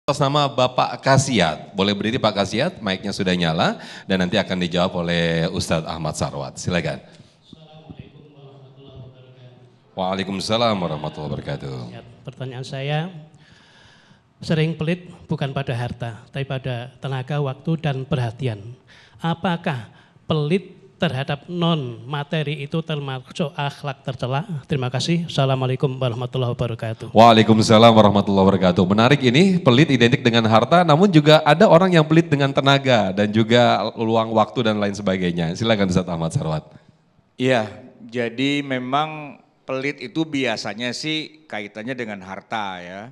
Atas nama Bapak Kasiat, boleh berdiri Pak Kasiat, mic-nya sudah nyala dan nanti akan dijawab oleh Ustadz Ahmad Sarwat. Silakan. Waalaikumsalam warahmatullahi wabarakatuh. Ya, pertanyaan saya, sering pelit bukan pada harta, tapi pada tenaga, waktu, dan perhatian. Apakah pelit terhadap non-materi itu termasuk akhlak tercela? Terima kasih. Assalamualaikum warahmatullahi wabarakatuh. Waalaikumsalam warahmatullahi wabarakatuh. Menarik ini, pelit identik dengan harta, namun juga ada orang yang pelit dengan tenaga dan juga luang waktu dan lain sebagainya. Silakan Ustadz Ahmad Sarwat. Iya, jadi memang pelit itu biasanya sih kaitannya dengan harta ya.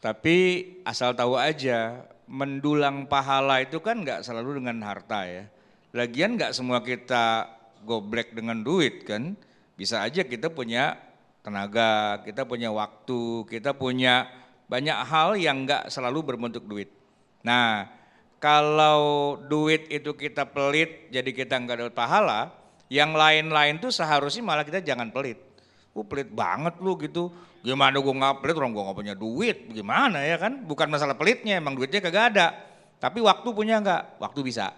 Tapi asal tahu aja, mendulang pahala itu kan nggak selalu dengan harta ya. Lagian nggak semua kita goblek dengan duit kan. Bisa aja kita punya tenaga, kita punya waktu, kita punya banyak hal yang nggak selalu berbentuk duit. Nah, kalau duit itu kita pelit jadi kita nggak dapat pahala, yang lain-lain tuh seharusnya malah kita jangan pelit. Pelit banget lu gitu. Gimana gue nggak pelit, orang gue nggak punya duit, gimana ya kan? Bukan masalah pelitnya, emang duitnya kagak ada. Tapi waktu punya nggak? Waktu bisa.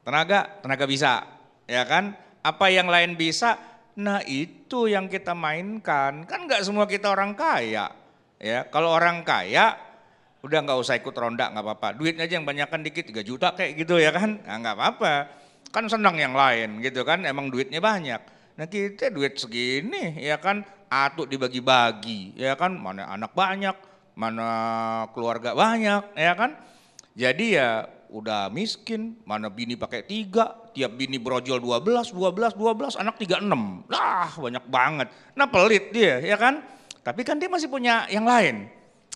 Tenaga bisa, ya kan? Apa yang lain bisa? Nah itu yang kita mainkan. Kan nggak semua kita orang kaya, ya. Kalau orang kaya, udah nggak usah ikut ronda, nggak apa-apa. Duitnya aja yang banyakkan dikit, 3 juta kayak gitu ya kan? Nah, nggak apa-apa. Kan senang yang lain gitu kan? Emang duitnya banyak. Nah kita duit segini, ya kan? Atuk dibagi-bagi, ya kan? Mana anak banyak, mana keluarga banyak, ya kan? Jadi ya udah miskin, mana bini pakai 3, tiap bini brojol 12, anak 36. Lah banyak banget. Nah pelit dia ya kan. Tapi kan dia masih punya yang lain.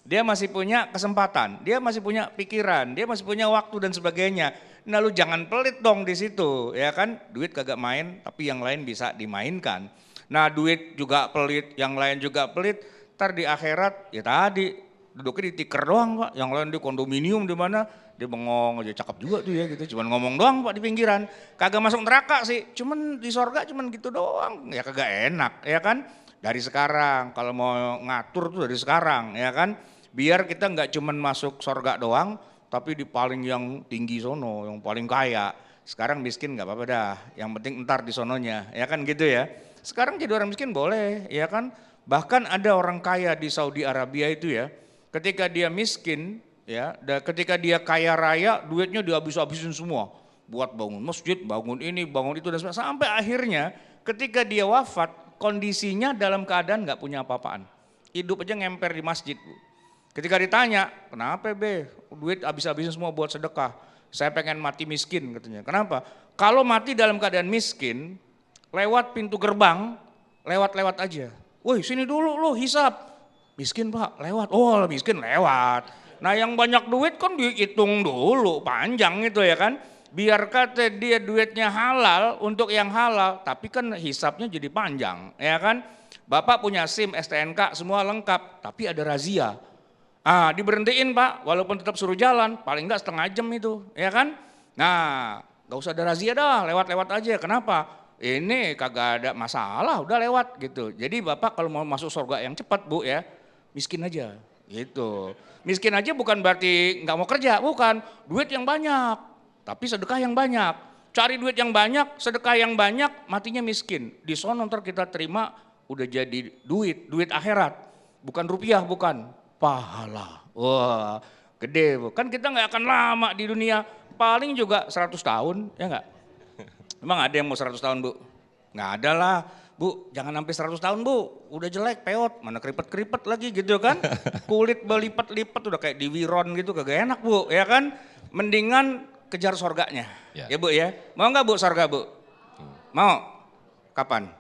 Dia masih punya kesempatan, dia masih punya pikiran, dia masih punya waktu dan sebagainya. Nah lu jangan pelit dong di situ ya kan. Duit kagak main tapi yang lain bisa dimainkan. Nah duit juga pelit, yang lain juga pelit. Ntar di akhirat ya tadi duduknya di tikar doang Pak. Yang lain di kondominium di mana. Dia bengong aja, cakep juga tuh ya gitu, cuman ngomong doang Pak di pinggiran, kagak masuk neraka sih, cuman di sorga cuman gitu doang, ya kagak enak ya kan. Dari sekarang kalau mau ngatur tuh dari sekarang ya kan, biar kita nggak cuman masuk sorga doang, tapi di paling yang tinggi sono, yang paling kaya. Sekarang miskin nggak apa-apa dah, yang penting entar di sononya ya kan gitu ya. Sekarang jadi orang miskin boleh ya kan, bahkan ada orang kaya di Saudi Arabia itu ya, ketika dia miskin, ya, dan ketika dia kaya raya, duitnya dihabis-habisin semua. Buat bangun masjid, bangun ini, bangun itu, dan sebagainya. Sampai akhirnya ketika dia wafat, kondisinya dalam keadaan gak punya apa-apaan. Hidup aja ngemper di masjid. Bu. Ketika ditanya, kenapa be, duit habis-habisin semua buat sedekah. Saya pengen mati miskin katanya. Kenapa? Kalau mati dalam keadaan miskin, lewat pintu gerbang, lewat-lewat aja. Woi sini dulu lo hisap. Miskin Pak, lewat. Oh miskin lewat. Nah yang banyak duit kan dihitung dulu, panjang itu ya kan. Biar kata dia duitnya halal untuk yang halal, tapi kan hisapnya jadi panjang ya kan. Bapak punya SIM, STNK semua lengkap, tapi ada razia. Diberhentiin Pak, walaupun tetap suruh jalan, paling enggak setengah jam itu ya kan. Nah gak usah ada razia dah, lewat-lewat aja, kenapa? Ini kagak ada masalah, udah lewat gitu. Jadi Bapak kalau mau masuk surga yang cepat Bu ya, miskin aja gitu. Miskin aja bukan berarti nggak mau kerja, bukan. Duit yang banyak, tapi sedekah yang banyak. Cari duit yang banyak, sedekah yang banyak, matinya miskin. Di sono ntar kita terima udah jadi duit akhirat. Bukan rupiah, bukan. Pahala. Wah, gede Bu. Kan kita nggak akan lama di dunia, paling juga 100 tahun, ya nggak? Emang ada yang mau 100 tahun Bu? Nggak ada lah. Bu, jangan sampai 100 tahun Bu, udah jelek, peot, mana keripet-keripet lagi gitu kan. Kulit berlipat-lipat udah kayak di Wiron gitu, kagak enak Bu, ya kan. Mendingan kejar sorganya, ya Bu ya. Mau nggak Bu sorga Bu? Mau? Kapan?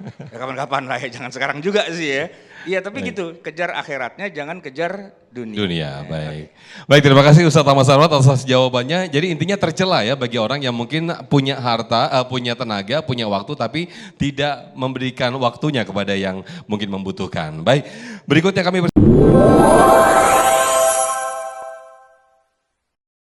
Ya kapan-kapan lah ya, jangan sekarang juga sih ya. Iya tapi gitu, kejar akhiratnya jangan kejar dunia. Baik. Baik, terima kasih Ustadz Ahmad Sarwat atas jawabannya. Jadi intinya tercela ya bagi orang yang mungkin punya harta, punya tenaga, punya waktu tapi tidak memberikan waktunya kepada yang mungkin membutuhkan. Baik, berikutnya kami